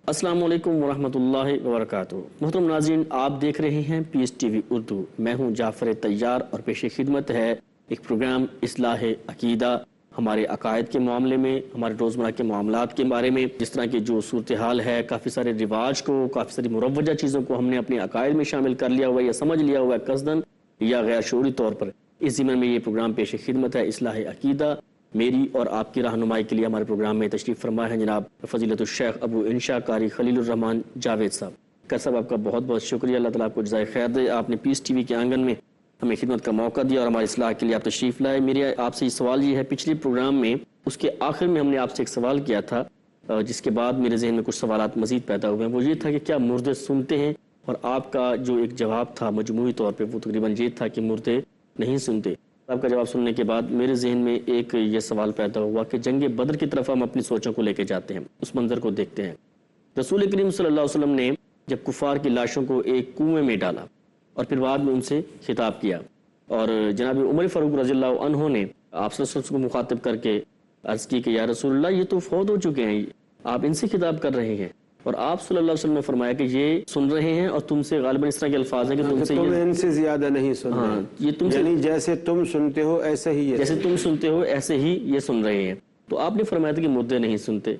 السلام علیکم ورحمۃ اللہ وبرکاتہ۔ محترم ناظرین، آپ دیکھ رہے ہیں پیس ٹی وی اردو۔ میں ہوں جعفر طیار اور پیش خدمت ہے ایک پروگرام اصلاح عقیدہ۔ ہمارے عقائد کے معاملے میں، ہمارے روزمرہ کے معاملات کے بارے میں، جس طرح کی جو صورتحال ہے، کافی سارے رواج کو، کافی ساری مروجہ چیزوں کو ہم نے اپنے عقائد میں شامل کر لیا ہوا ہے یا سمجھ لیا ہوا ہے قصدن یا غیر شعوری طور پر۔ اس ضمن میں یہ پروگرام پیش خدمت ہے اصلاح عقیدہ۔ میری اور آپ کی رہنمائی کے لیے ہمارے پروگرام میں تشریف فرما ہے جناب فضیلت الشیخ ابو انشا قاری خلیل الرحمان جاوید صاحب۔ قاری صاحب، آپ کا بہت بہت شکریہ، اللہ تعالیٰ آپ کو جزائے خیر دے۔ آپ نے پیس ٹی وی کے آنگن میں ہمیں خدمت کا موقع دیا اور ہماری اصلاح کے لیے آپ تشریف لائے۔ میرے آپ سے یہ سوال یہ ہے، پچھلے پروگرام میں اس کے آخر میں ہم نے آپ سے ایک سوال کیا تھا جس کے بعد میرے ذہن میں کچھ سوالات مزید پیدا ہوئے ہیں۔ وہ یہ تھا کہ کیا مردے سنتے ہیں؟ اور آپ کا جو ایک جواب تھا مجموعی طور پہ وہ تقریباً یہ تھا کہ مردے نہیں سنتے۔ آپ کا جواب سننے کے بعد میرے ذہن میں ایک یہ سوال پیدا ہوا کہ جنگ بدر کی طرف ہم اپنی سوچوں کو لے کے جاتے ہیں، اس منظر کو دیکھتے ہیں۔ رسول کریم صلی اللہ علیہ وسلم نے جب کفار کی لاشوں کو ایک کنویں میں ڈالا اور پھر بعد میں ان سے خطاب کیا، اور جناب عمر فاروق رضی اللہ عنہ نے آپ صلی اللہ علیہ وسلم کو مخاطب کر کے عرض کی کہ یا رسول اللہ، یہ تو فوت ہو چکے ہیں، آپ ان سے خطاب کر رہے ہیں۔ اور آپ صلی اللہ علیہ وسلم نے فرمایا کہ یہ سن رہے ہیں اور تم سے غالباً اس طرح کے الفاظ ہیں کہ تم ان سے زیادہ نہیں سن رہے، یہ تم سے، یعنی جیسے تم سنتے ہو ایسے ہی جیسے تم سنتے ہو ایسے ہی یہ سن رہے ہیں۔ تو آپ نے فرمایا تھا کہ مردے نہیں سنتے،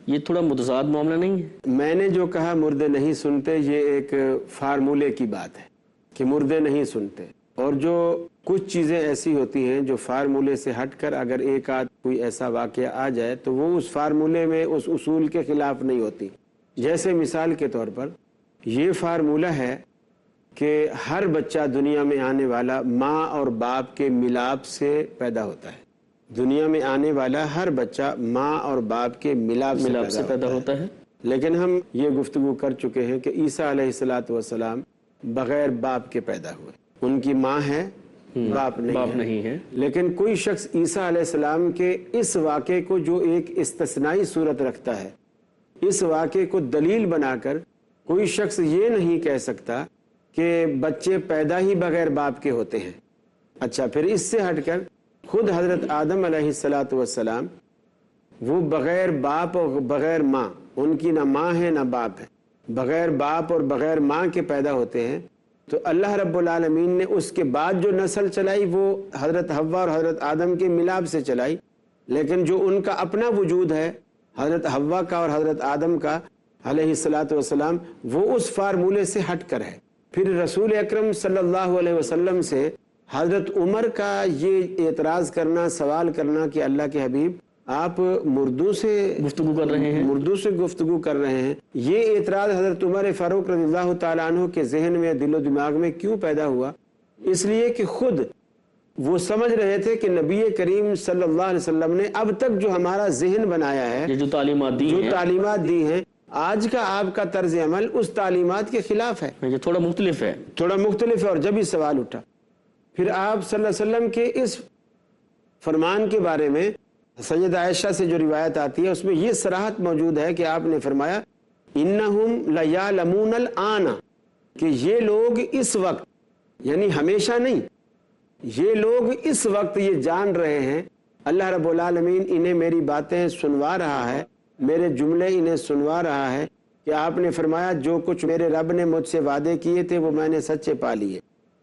یہ تھوڑا متضاد معاملہ نہیں ہے؟ میں نے جو کہا مردے نہیں سنتے، یہ ایک فارمولے کی بات ہے کہ مردے نہیں سنتے، اور جو کچھ چیزیں ایسی ہوتی ہیں جو فارمولے سے ہٹ کر اگر ایک آدھ کوئی ایسا واقعہ آ جائے تو وہ اس فارمولے میں اس اصول کے خلاف نہیں ہوتی۔ جیسے مثال کے طور پر یہ فارمولہ ہے کہ ہر بچہ دنیا میں آنے والا ماں اور باپ کے ملاپ سے پیدا ہوتا ہے۔ دنیا میں آنے والا ہر بچہ ماں اور باپ کے ملاپ سے پیدا ہوتا ہے۔ لیکن ہم یہ گفتگو کر چکے ہیں کہ عیسیٰ علیہ السلام بغیر باپ کے پیدا ہوئے، ان کی ماں ہے، باپ نہیں ہے۔ لیکن کوئی شخص عیسیٰ علیہ السلام کے اس واقعے کو جو ایک استثنائی صورت رکھتا ہے، اس واقعے کو دلیل بنا کر کوئی شخص یہ نہیں کہہ سکتا کہ بچے پیدا ہی بغیر باپ کے ہوتے ہیں۔ اچھا، پھر اس سے ہٹ کر خود حضرت آدم علیہ السلام وہ بغیر باپ اور بغیر ماں، ان کی نہ ماں ہے نہ باپ ہے، بغیر باپ اور بغیر ماں کے پیدا ہوتے ہیں۔ تو اللہ رب العالمین نے اس کے بعد جو نسل چلائی وہ حضرت حوا اور حضرت آدم کے ملاپ سے چلائی، لیکن جو ان کا اپنا وجود ہے حضرت حوا کا اور حضرت آدم کا علیہ السلام، وہ اس فارمولے سے ہٹ کر ہے۔ پھر رسول اکرم صلی اللہ علیہ وسلم سے حضرت عمر کا یہ اعتراض کرنا، سوال کرنا کہ اللہ کے حبیب آپ مردوں سے گفتگو کر رہے ہیں، یہ اعتراض حضرت عمر فاروق رضی اللہ تعالیٰ عنہ کے ذہن میں، دل و دماغ میں کیوں پیدا ہوا؟ اس لیے کہ خود وہ سمجھ رہے تھے کہ نبی کریم صلی اللہ علیہ وسلم نے اب تک جو ہمارا ذہن بنایا ہے، جو تعلیمات دی ہیں، آج کا آپ کا طرز عمل اس تعلیمات کے خلاف ہے، یہ تھوڑا مختلف ہے۔ اور جب یہ سوال اٹھا، پھر آپ صلی اللہ علیہ وسلم کے اس فرمان کے بارے میں سیدہ عائشہ سے جو روایت آتی ہے اس میں یہ صراحت موجود ہے کہ آپ نے فرمایا انہم لیعلمون الآن، کہ یہ لوگ اس وقت، یعنی ہمیشہ نہیں، یہ لوگ اس وقت یہ جان رہے ہیں، اللہ رب العالمین انہیں میری باتیں سنوا رہا ہے، میرے جملے انہیں سنوا رہا ہے کہ آپ نے فرمایا جو کچھ میرے رب نے مجھ سے وعدے کیے تھے وہ میں نے سچے پا لیے،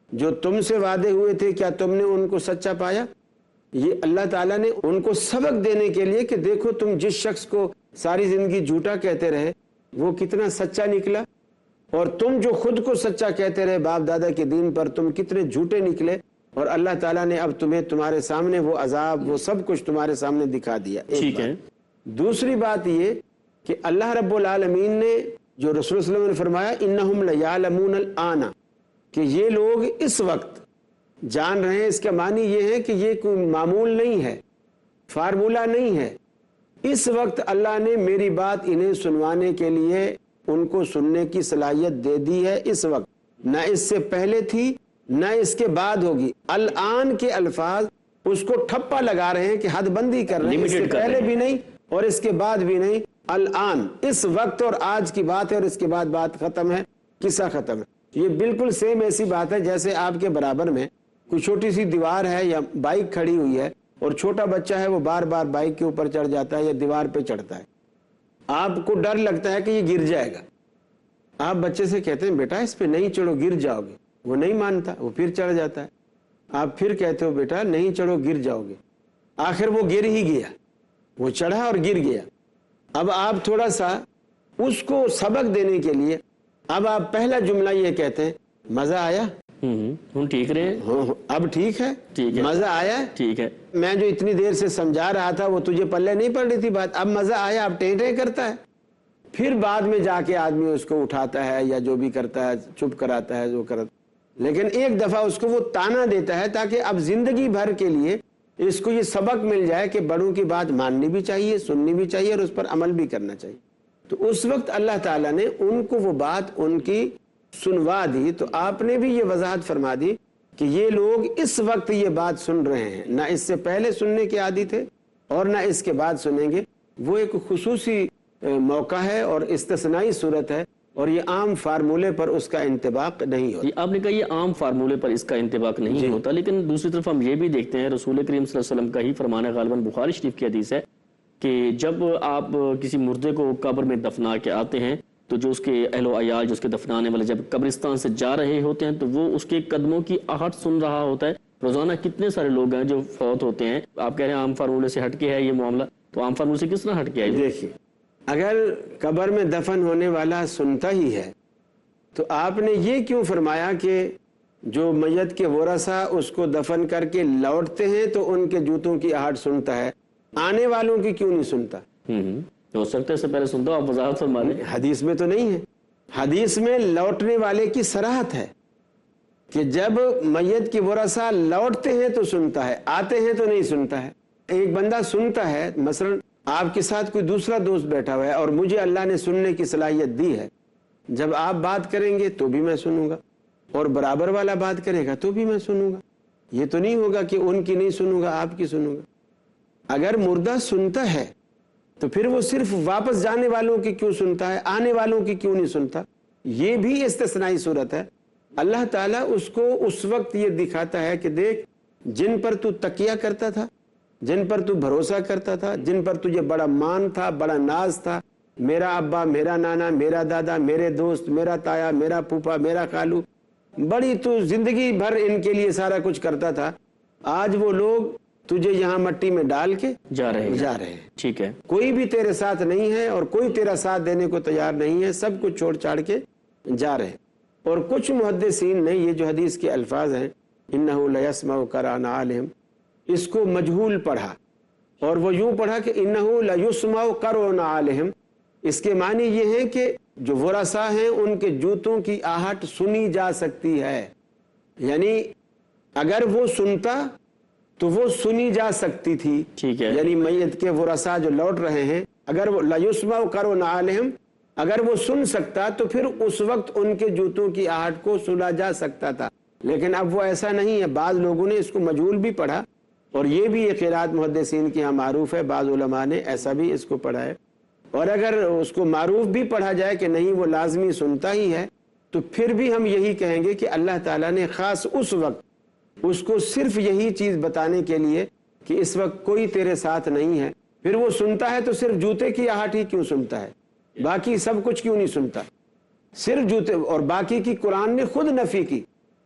جو تم سے وعدے ہوئے تھے کیا تم نے ان کو سچا پایا؟ یہ اللہ تعالیٰ نے ان کو سبق دینے کے لیے کہ دیکھو تم جس شخص کو ساری زندگی جھوٹا کہتے رہے وہ کتنا سچا نکلا، اور تم جو خود کو سچا کہتے رہے باپ دادا کے دین پر تم کتنے جھوٹے نکلے، اور اللہ تعالیٰ نے اب تمہیں تمہارے سامنے وہ عذاب وہ سب کچھ تمہارے سامنے دکھا دیا۔ ٹھیک ہے۔ دوسری بات یہ کہ اللہ رب العالمین نے جو رسول صلی اللہ علیہ وسلم نے فرمایا انہم لیعلمون الآن، کہ یہ لوگ اس وقت جان رہے ہیں، اس کا معنی یہ ہے کہ یہ کوئی معمول نہیں ہے، فارمولہ نہیں ہے، اس وقت اللہ نے میری بات انہیں سنوانے کے لیے ان کو سننے کی صلاحیت دے دی ہے، اس وقت، نہ اس سے پہلے تھی نہ اس کے بعد ہوگی۔ الآن کے الفاظ اس کو ٹھپا لگا رہے ہیں کہ حد بندی کر رہے ہیں، اس سے پہلے بھی نہیں اور اس کے بعد بھی نہیں، الآن، اس وقت اور آج کی بات ہے، اور اس کے بعد بات ختم ہے، قصہ ختم ہے۔ یہ بالکل سیم ایسی بات ہے جیسے آپ کے برابر میں کوئی چھوٹی سی دیوار ہے یا بائک کھڑی ہوئی ہے اور چھوٹا بچہ ہے وہ بار بار بائک کے اوپر چڑھ جاتا ہے یا دیوار پہ چڑھتا ہے، آپ کو ڈر لگتا ہے کہ یہ گر جائے گا، آپ بچے سے کہتے ہیں بیٹا اس پہ نہیں چڑھو گر جاؤ گے، وہ نہیں مانتا، وہ پھر چڑھ جاتا ہے، آپ پھر کہتے ہو بیٹا نہیں چڑھو گر جاؤ گے، آخر وہ گر ہی گیا، وہ چڑھا اور گر گیا۔ اب آپ تھوڑا سا اس کو سبق دینے کے لیے اب آپ پہلا جملہ یہ کہتے ہیں مزہ آیا، ہم ٹھیک رہے، اب ٹھیک ہے، مزہ آیا، ٹھیک ہے، میں جو اتنی دیر سے سمجھا رہا تھا وہ تجھے پلے نہیں پڑ رہی تھی بات، اب مزہ آیا، اب ٹیں ٹیں کرتا ہے۔ پھر بعد میں جا کے آدمی اس کو اٹھاتا ہے یا جو بھی کرتا ہے چپ کراتا ہے جو کرتا، لیکن ایک دفعہ اس کو وہ تانا دیتا ہے تاکہ اب زندگی بھر کے لیے اس کو یہ سبق مل جائے کہ بڑوں کی بات ماننی بھی چاہیے، سننی بھی چاہیے اور اس پر عمل بھی کرنا چاہیے۔ تو اس وقت اللہ تعالیٰ نے ان کو وہ بات ان کی سنوا دی، تو آپ نے بھی یہ وضاحت فرما دی کہ یہ لوگ اس وقت یہ بات سن رہے ہیں، نہ اس سے پہلے سننے کے عادی تھے اور نہ اس کے بعد سنیں گے، وہ ایک خصوصی موقع ہے اور استثنائی صورت ہے، اور یہ عام فارمولے پر اس کا انطباق نہیں ہوتا۔ آپ نے کہا یہ عام فارمولے پر اس کا انطباق نہیں ہوتا، لیکن دوسری طرف ہم یہ بھی دیکھتے ہیں رسول کریم صلی اللہ علیہ وسلم کا ہی فرمان ہے، غالباً بخاری شریف کی حدیث ہے کہ جب آپ کسی مردے کو قبر میں دفنا کے آتے ہیں تو جو اس کے اہل و عیال جو اس کے دفنانے والے جب قبرستان سے جا رہے ہوتے ہیں تو وہ اس کے قدموں کی آہٹ سن رہا ہوتا ہے۔ روزانہ کتنے سارے لوگ ہیں جو فوت ہوتے ہیں، آپ کہہ رہے ہیں عام فارمولے سے ہٹ کے ہے یہ معاملہ، تو عام فارمولے سے کس طرح ہٹ کے ہے؟ دیکھیے اگر قبر میں دفن ہونے والا سنتا ہی ہے تو آپ نے یہ کیوں فرمایا کہ جو میت کے ورثہ اس کو دفن کر کے لوٹتے ہیں تو ان کے جوتوں کی آہٹ سنتا ہے، آنے والوں کی کیوں نہیں سنتا؟ ہو سکتا ہے اس سے پہلے سنتا ہوں، آپ وضاحت فرما دیں۔ حدیث میں تو نہیں ہے، حدیث میں لوٹنے والے کی صراحت ہے کہ جب میت کی ورثہ لوٹتے ہیں تو سنتا ہے، آتے ہیں تو نہیں سنتا ہے۔ ایک بندہ سنتا ہے، مثلا آپ کے ساتھ کوئی دوسرا دوست بیٹھا ہوا ہے اور مجھے اللہ نے سننے کی صلاحیت دی ہے، جب آپ بات کریں گے تو بھی میں سنوں گا اور برابر والا بات کرے گا تو بھی میں سنوں گا، یہ تو نہیں ہوگا کہ ان کی نہیں سنوں گا آپ کی سنوں گا۔ اگر مردہ سنتا ہے تو پھر وہ صرف واپس جانے والوں کی کیوں سنتا ہے، آنے والوں کی کیوں نہیں سنتا؟ یہ بھی استثنائی صورت ہے۔ اللہ تعالیٰ اس کو اس وقت یہ دکھاتا ہے کہ دیکھ جن پر تو تکیہ کرتا تھا، جن پر تو بھروسہ کرتا تھا، جن پر تجھے بڑا مان تھا، بڑا ناز تھا، میرا ابا، میرا نانا، میرا دادا، میرے دوست، میرا تایا، میرا پھوپھا، میرا خالو، بڑی تو زندگی بھر ان کے لیے سارا کچھ کرتا تھا، آج وہ لوگ تجھے یہاں مٹی میں ڈال کے جا رہے ہیں۔ ٹھیک ہے، کوئی بھی تیرے ساتھ نہیں ہے اور کوئی تیرا ساتھ دینے کو تیار نہیں ہے، سب کچھ چھوڑ چھاڑ کے جا رہے ہیں۔ اور کچھ محدثین نے یہ جو حدیث کے الفاظ ہیں انہو لیسمع قرآن عالم، اس کو مجہول پڑھا اور وہ یوں پڑھا کہ انہو لیسمع قرآن عالم، اس کے معنی یہ ہے کہ جو ورثہ ہیں ان کے جوتوں کی آہٹ سنی جا سکتی ہے، یعنی اگر وہ سنتا تو وہ سنی جا سکتی تھی۔ ٹھیک ہے، یعنی میت کے ورثہ جو لوٹ رہے ہیں اگر وہ لیسمع قرآن عالم، اگر وہ سن سکتا تو پھر اس وقت ان کے جوتوں کی آہٹ کو سنا جا سکتا تھا، لیکن اب وہ ایسا نہیں ہے۔ بعض لوگوں نے اس کو مجہول بھی پڑھا اور یہ بھی یہ قرات محدثین کے ہاں معروف ہے، بعض علماء نے ایسا بھی اس کو پڑھا ہے۔ اور اگر اس کو معروف بھی پڑھا جائے کہ نہیں وہ لازمی سنتا ہی ہے، تو پھر بھی ہم یہی کہیں گے کہ اللہ تعالیٰ نے خاص اس وقت اس کو صرف یہی چیز بتانے کے لیے کہ اس وقت کوئی تیرے ساتھ نہیں ہے، پھر وہ سنتا ہے تو صرف جوتے کی آہٹ ہی کیوں سنتا ہے، باقی سب کچھ کیوں نہیں سنتا؟ صرف جوتے، اور باقی کی قرآن نے خود نفی کی،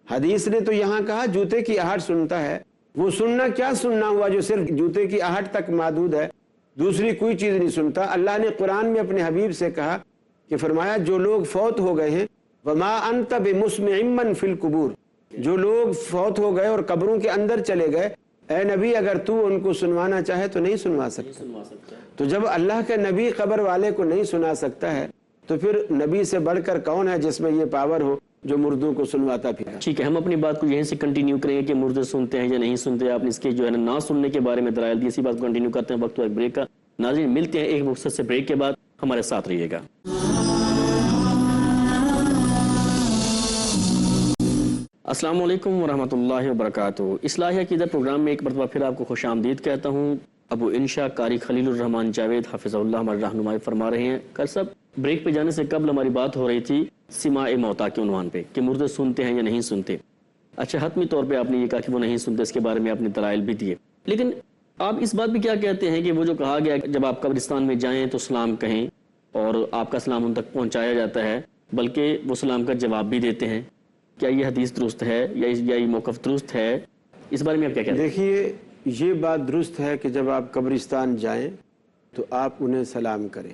حدیث نے تو یہاں کہا جوتے کی آہٹ سنتا ہے، وہ سننا کیا سننا ہوا جو صرف جوتے کی آہٹ تک محدود ہے، دوسری کوئی چیز نہیں سنتا۔ اللہ نے قرآن میں اپنے حبیب سے کہا کہ فرمایا جو لوگ فوت ہو گئے ہیں وما انت بمسمع من فی القبور، جو لوگ فوت ہو گئے اور قبروں کے اندر چلے گئے، اے نبی اگر تو ان کو سنوانا چاہے تو نہیں سنوا سکتا۔ تو جب اللہ کے نبی قبر والے کو نہیں سنا سکتا ہے تو پھر نبی سے بڑھ کر کون ہے جس میں یہ پاور ہو جو مردوں کو سنواتا پھرا؟ ٹھیک ہے، ہم اپنی بات کو یہیں سے کنٹینیو کریں گے کہ مردے سنتے ہیں یا نہیں سنتے۔ آپ نے اس کے جو ہے نہ سننے کے بارے میں دلائل دی، اسی بات کو کنٹینیو کرتے ہیں، وقت ہوا ایک بریک کا۔ ناظرین ملتے ہیں ایک مختصر سے بریک کے بعد، ہمارے ساتھ رہیے گا۔ السلام علیکم ورحمۃ اللہ وبرکاتہ۔ اصلاح عقیدہ پروگرام میں ایک مرتبہ پھر آپ کو خوش آمدید کہتا ہوں۔ ابو انشا قاری خلیل الرحمان جاوید حافظہ اللہ ہمارے رہنمائی فرما رہے ہیں۔ کل سب بریک پہ جانے سے قبل ہماری بات ہو رہی تھی سماع موتا کے عنوان پہ کہ مردے سنتے ہیں یا نہیں سنتے۔ اچھا، حتمی طور پہ آپ نے یہ کہا کہ وہ نہیں سنتے، اس کے بارے میں آپ نے دلائل بھی دیے، لیکن آپ اس بات بھی کیا کہتے ہیں کہ وہ جو کہا گیا جب آپ قبرستان میں جائیں تو سلام کہیں، اور آپ کا سلام ان تک پہنچایا جاتا ہے، بلکہ وہ سلام کا جواب بھی دیتے ہیں، کیا یہ حدیث درست ہے یا یہ موقف درست ہے؟ اس بارے میں آپ کیا کہتے ہیں؟ دیکھیے، یہ بات درست ہے کہ جب آپ قبرستان جائیں تو آپ انہیں سلام کریں،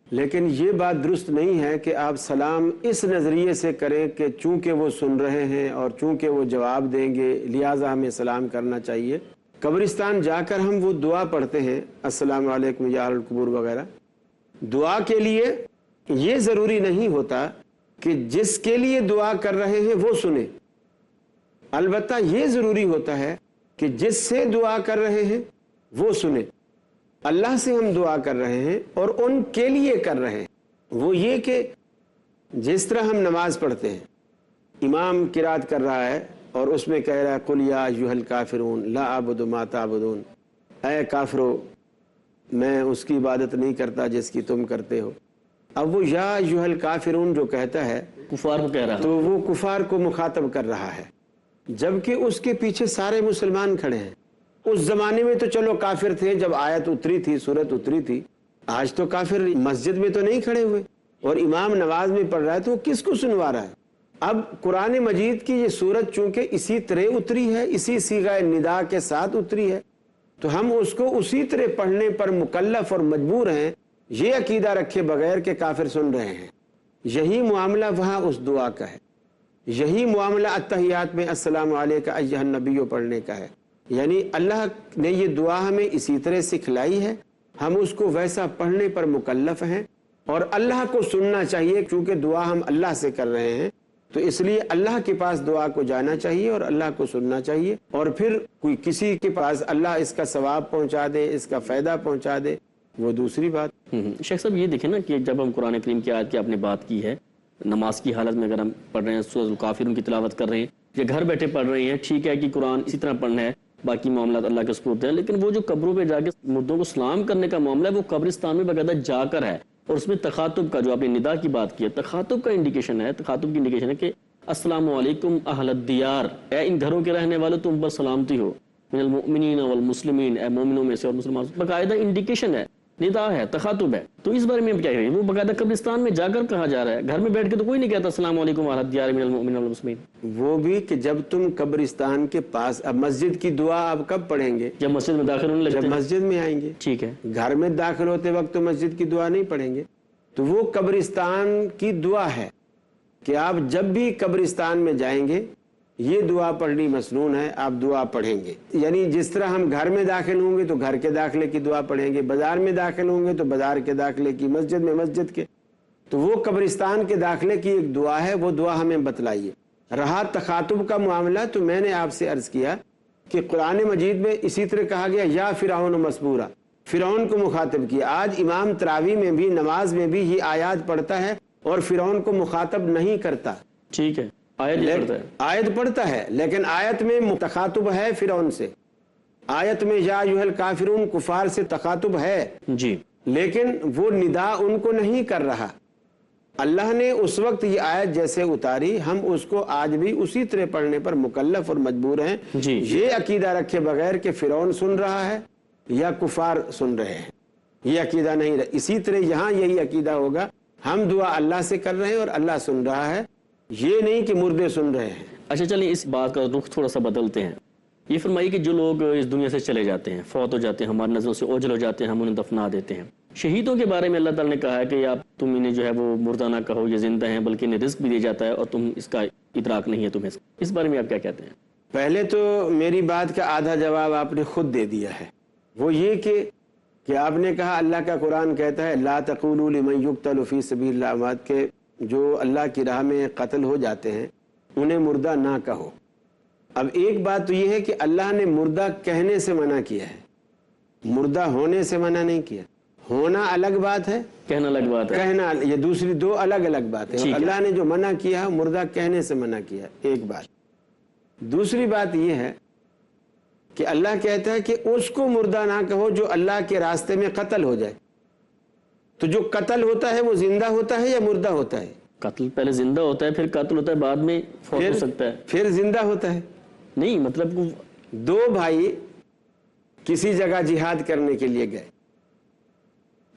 لیکن یہ بات درست نہیں ہے کہ آپ سلام اس نظریے سے کریں کہ چونکہ وہ سن رہے ہیں اور چونکہ وہ جواب دیں گے لہٰذا ہمیں سلام کرنا چاہیے۔ قبرستان جا کر ہم وہ دعا پڑھتے ہیں السلام علیکم یا اہل القبور وغیرہ، دعا کے لیے یہ ضروری نہیں ہوتا کہ جس کے لیے دعا کر رہے ہیں وہ سنے، البتہ یہ ضروری ہوتا ہے کہ جس سے دعا کر رہے ہیں وہ سنے۔ اللہ سے ہم دعا کر رہے ہیں اور ان کے لیے کر رہے ہیں، وہ یہ کہ جس طرح ہم نماز پڑھتے ہیں، امام قرات کر رہا ہے اور اس میں کہہ رہا ہے قل یا ایھا الکافرون لا اعبد ما تعبدون، اے کافرو میں اس کی عبادت نہیں کرتا جس کی تم کرتے ہو۔ اب وہ یا ایھا الکافرون جو کہتا ہے کفار کو کہہ رہا ہے، تو وہ کفار کو مخاطب کر رہا ہے، جبکہ اس کے پیچھے سارے مسلمان کھڑے ہیں۔ اس زمانے میں تو چلو کافر تھے جب آیت اتری تھی، سورت اتری تھی، آج تو کافر مسجد میں تو نہیں کھڑے ہوئے، اور امام نماز میں پڑھ رہا ہے تو وہ کس کو سنوا رہا ہے؟ اب قرآن مجید کی یہ سورت چونکہ اسی طرح اتری ہے، اسی صیغہ ندا کے ساتھ اتری ہے، تو ہم اس کو اسی طرح پڑھنے پر مکلف اور مجبور ہیں، یہ عقیدہ رکھے بغیر کہ کافر سن رہے ہیں۔ یہی معاملہ وہاں اس دعا کا ہے، یہی معاملہ اتحیات میں السلام علیک ایھا النبی پڑھنے کا ہے، یعنی اللہ نے یہ دعا ہمیں اسی طرح سکھلائی ہے، ہم اس کو ویسا پڑھنے پر مکلف ہیں، اور اللہ کو سننا چاہیے کیونکہ دعا ہم اللہ سے کر رہے ہیں، تو اس لیے اللہ کے پاس دعا کو جانا چاہیے اور اللہ کو سننا چاہیے، اور پھر کوئی کسی کے پاس اللہ اس کا ثواب پہنچا دے، اس کا فائدہ پہنچا دے، وہ دوسری بات۔ شیخ صاحب یہ دیکھیں نا کہ جب ہم قرآن کریم کی آیت کی آپ نے بات کی ہے، نماز کی حالت میں اگر ہم پڑھ رہے ہیں سورۃ الکافرون کی تلاوت کر رہے ہیں یا گھر بیٹھے پڑھ رہے ہیں، ٹھیک ہے کہ قرآن اسی طرح پڑھنا ہے، باقی معاملات اللہ کے سپرد ہیں، لیکن وہ جو قبروں پہ جا کے مردوں کو سلام کرنے کا معاملہ ہے وہ قبرستان میں باقاعدہ جا کر ہے، اور اس میں تخاطب کا جو آپ نے ندا کی بات کی ہے، تخاطب کا انڈیکیشن ہے، تخاطب کی انڈیکیشن ہے کہ السلام علیکم اہل الدیار، اے ان گھروں کے رہنے والوں تم پر سلامتی ہو، من المؤمنین والمسلمین، اے مومنوں میں سے اور مسلمانوں سے، باقاعدہ انڈیکیشن ہے، ندا ہے، تخاطب ہے۔ تو اس بارے میں اب کیا ہے؟ وہ باقاعدہ قبرستان میں جا کر کہا جا رہا ہے، گھر میں بیٹھ کے تو کوئی نہیں کہتا السلام علیکم اہل الدیار من المؤمنین والمسلمین۔ وہ بھی کہ جب تم قبرستان کے پاس، اب مسجد کی دعا آپ کب پڑھیں گے؟ جب مسجد میں داخل ہونے لگتے جب ہیں، مسجد میں آئیں گے، ٹھیک ہے، گھر میں داخل ہوتے وقت تو مسجد کی دعا نہیں پڑھیں گے، تو وہ قبرستان کی دعا ہے کہ آپ جب بھی قبرستان میں جائیں گے یہ دعا پڑھنی مسنون ہے، آپ دعا پڑھیں گے، یعنی جس طرح ہم گھر میں داخل ہوں گے تو گھر کے داخلے کی دعا پڑھیں گے، بازار میں داخل ہوں گے تو بازار کے داخلے کی، مسجد میں مسجد کے، تو وہ قبرستان کے داخلے کی ایک دعا ہے، وہ دعا ہمیں بتلائیے۔ رہا تخاطب کا معاملہ، تو میں نے آپ سے عرض کیا کہ قرآن مجید میں اسی طرح کہا گیا یا فرعون مسبورا، فرعون کو مخاطب کیا۔ آج امام تراویح میں بھی، نماز میں بھی یہ آیات پڑھتا ہے اور فرعون کو مخاطب نہیں کرتا، ٹھیک ہے، آیت یہ پڑھتا ہے، آیت پڑھتا ہے، لیکن آیت میں تخاطب ہے فرعون سے، آیت میں یا ایھا الکافرون کفار سے تخاطب ہے، جی، لیکن وہ ندا ان کو نہیں کر رہا۔ اللہ نے اس وقت یہ آیت جیسے اتاری، ہم اس کو آج بھی اسی طرح پڑھنے پر مکلف اور مجبور ہیں، جی، یہ عقیدہ رکھے بغیر کہ فرعون سن رہا ہے یا کفار سن رہے ہیں، یہ عقیدہ نہیں رہا۔ اسی طرح یہاں یہی عقیدہ ہوگا، ہم دعا اللہ سے کر رہے ہیں اور اللہ سن رہا ہے، یہ نہیں کہ مردے سن رہے ہیں۔ اچھا چلیں اس بات کا رخ تھوڑا سا بدلتے ہیں، یہ فرمائیے کہ جو لوگ اس دنیا سے چلے جاتے ہیں، فوت ہو جاتے ہیں، ہماری نظروں سے اوجھل ہو جاتے ہیں، ہم انہیں دفنا دیتے ہیں، شہیدوں کے بارے میں اللہ تعالیٰ نے کہا ہے کہ آپ تم انہیں جو ہے وہ مردہ نہ کہو، یہ زندہ ہیں، بلکہ انہیں رزق بھی دیا جاتا ہے اور تم اس کا ادراک نہیں ہے تمہیں، اس بارے میں آپ کیا کہتے ہیں؟ پہلے تو میری بات کا آدھا جواب آپ نے خود دے دیا ہے، وہ یہ کہ آپ نے کہا اللہ کا قرآن کہتا ہے لا تقولوا لمن یقتل فی سبیل اللہ اموات، کہ جو اللہ کی راہ میں قتل ہو جاتے ہیں انہیں مردہ نہ کہو۔ اب ایک بات تو یہ ہے کہ اللہ نے مردہ کہنے سے منع کیا ہے، مردہ ہونے سے منع نہیں کیا، ہونا الگ بات ہے، کہنا الگ بات ہے، کہنا، یہ دوسری دو الگ الگ بات ہے۔ اللہ نے جو منع کیا ہے مردہ کہنے سے منع کیا، ایک بات۔ دوسری بات یہ ہے کہ اللہ کہتا ہے کہ اس کو مردہ نہ کہو جو اللہ کے راستے میں قتل ہو جائے، تو جو قتل ہوتا ہے وہ زندہ ہوتا ہے یا مردہ ہوتا ہے؟ قتل پہلے زندہ ہوتا ہے، پھر قتل ہوتا ہے، بعد میں فوت ہو سکتا ہے، پھر زندہ ہوتا ہے۔ نہیں مطلب دو بھائی کسی جگہ جہاد کرنے کے لیے گئے،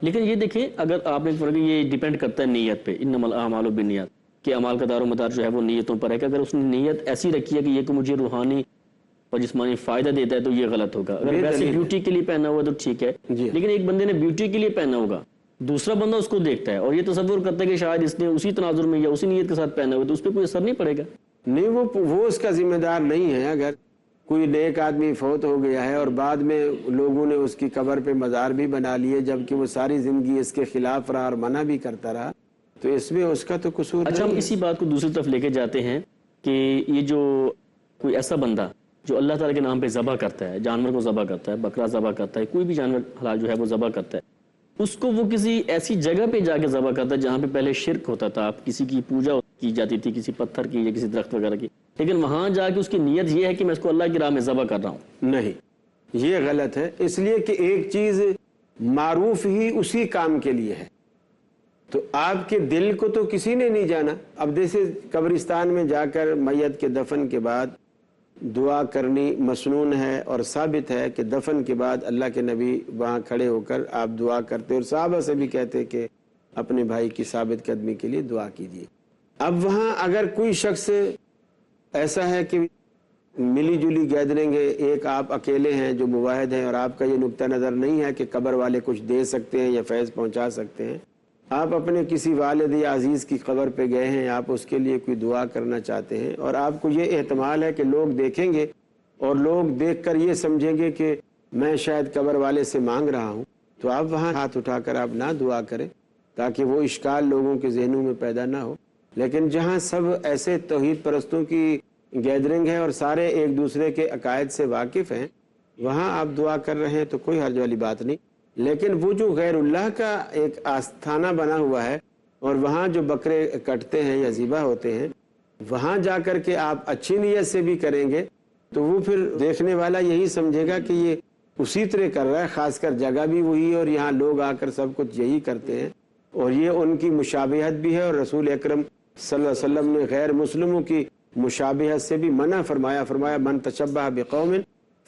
لیکن یہ دیکھیں اگر آپ نے فرق یہ ڈیپینڈ کرتا ہے نیت پہ، انما الاعمال بالنیات، کہ اعمال کا دار و مدار جو ہے وہ نیتوں پر ہے، کہ اگر اس نے نیت ایسی رکھی ہے کہ یہ کہ مجھے روحانی اور جسمانی فائدہ دیتا ہے تو یہ غلط ہوگا. اگر ویسے بیوٹی کے لیے پہنا ہوا تو ٹھیک ہے، لیکن ایک بندے نے بیوٹی کے لیے پہنا ہوگا، دوسرا بندہ اس کو دیکھتا ہے اور یہ تصور کرتا ہے کہ شاید اس نے اسی تناظر میں یا اسی نیت کے ساتھ پہنا ہوا تو اس پہ کوئی اثر نہیں پڑے گا. نہیں، وہ اس کا ذمہ دار نہیں ہے. اگر کوئی نیک آدمی فوت ہو گیا ہے اور بعد میں لوگوں نے اس کی قبر پہ مزار بھی بنا لیے جبکہ وہ ساری زندگی اس کے خلاف رہا اور منع بھی کرتا رہا، تو اس میں اس کا تو قصور اچھا، نہیں. ہم اسی بات کو دوسری طرف لے کے جاتے ہیں کہ یہ جو کوئی ایسا بندہ جو اللہ تعالیٰ کے نام پہ ذبح کرتا ہے، جانور کو ذبح کرتا ہے، بکرا ذبح کرتا ہے، کوئی بھی جانور حلال جو ہے وہ ذبح کرتا ہے، اس کو وہ کسی ایسی جگہ پہ جا کے ذبح کرتا ہے جہاں پہ پہلے شرک ہوتا تھا، کسی کی پوجا کی جاتی تھی، کسی پتھر کی یا کسی درخت وغیرہ کی، لیکن وہاں جا کے اس کی نیت یہ ہے کہ میں اس کو اللہ کی راہ میں ذبح کر رہا ہوں. نہیں، یہ غلط ہے. اس لیے کہ ایک چیز معروف ہی اسی کام کے لیے ہے، تو آپ کے دل کو تو کسی نے نہیں جانا. اب جیسے قبرستان میں جا کر میت کے دفن کے بعد دعا کرنی مسنون ہے اور ثابت ہے کہ دفن کے بعد اللہ کے نبی وہاں کھڑے ہو کر آپ دعا کرتے اور صحابہ سے بھی کہتے کہ اپنے بھائی کی ثابت قدمی کے لیے دعا کیجیے. اب وہاں اگر کوئی شخص ایسا ہے کہ ملی جلی گیدرنگ ہے، ایک آپ اکیلے ہیں جو مواحد ہیں اور آپ کا یہ نقطہ نظر نہیں ہے کہ قبر والے کچھ دے سکتے ہیں یا فیض پہنچا سکتے ہیں، آپ اپنے کسی والد یا عزیز کی قبر پہ گئے ہیں، آپ اس کے لیے کوئی دعا کرنا چاہتے ہیں اور آپ کو یہ احتمال ہے کہ لوگ دیکھیں گے اور لوگ دیکھ کر یہ سمجھیں گے کہ میں شاید قبر والے سے مانگ رہا ہوں، تو آپ وہاں ہاتھ اٹھا کر آپ نہ دعا کریں تاکہ وہ اشکال لوگوں کے ذہنوں میں پیدا نہ ہو. لیکن جہاں سب ایسے توحید پرستوں کی گیدرنگ ہے اور سارے ایک دوسرے کے عقائد سے واقف ہیں، وہاں آپ دعا کر رہے ہیں تو کوئی حرج والی بات نہیں. لیکن وہ جو غیر اللہ کا ایک آستانہ بنا ہوا ہے اور وہاں جو بکرے کٹتے ہیں یا ذبح ہوتے ہیں، وہاں جا کر کے آپ اچھی نیت سے بھی کریں گے تو وہ پھر دیکھنے والا یہی سمجھے گا کہ یہ اسی طرح کر رہا ہے، خاص کر جگہ بھی وہی ہے اور یہاں لوگ آ کر سب کچھ یہی کرتے ہیں اور یہ ان کی مشابہت بھی ہے. اور رسول اکرم صلی اللہ علیہ وسلم نے غیر مسلموں کی مشابہت سے بھی منع فرمایا من تشبہ بقوم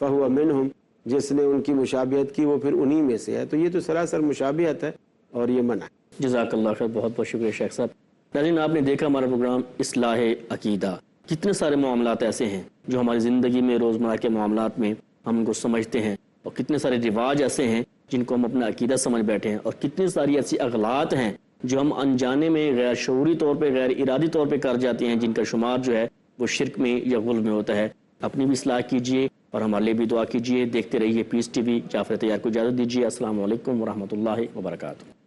فہو منہم، جس نے ان کی مشابہت کی وہ پھر انہی میں سے ہے. تو یہ تو سراسر مشابہت ہے اور یہ منع ہے. جزاک اللہ خیر، بہت بہت شکریہ شیخ صاحب. ناظرین، آپ نے دیکھا ہمارا پروگرام اصلاح عقیدہ. کتنے سارے معاملات ایسے ہیں جو ہماری زندگی میں روزمرہ کے معاملات میں ہم ان کو سمجھتے ہیں، اور کتنے سارے رواج ایسے ہیں جن کو ہم اپنا عقیدہ سمجھ بیٹھے ہیں، اور کتنی ساری ایسی اغلاط ہیں جو ہم انجانے میں غیر شعوری طور پہ غیر ارادی طور پہ کر جاتے ہیں، جن کا شمار جو ہے وہ شرک میں یا غل میں ہوتا ہے. اپنی بھی اصلاح کیجیے اور ہمارے لیے بھی دعا کیجیے. دیکھتے رہیے پیس ٹی وی. جعفر طیار کو اجازت دیجیے. السلام علیکم ورحمۃ اللہ وبرکاتہ.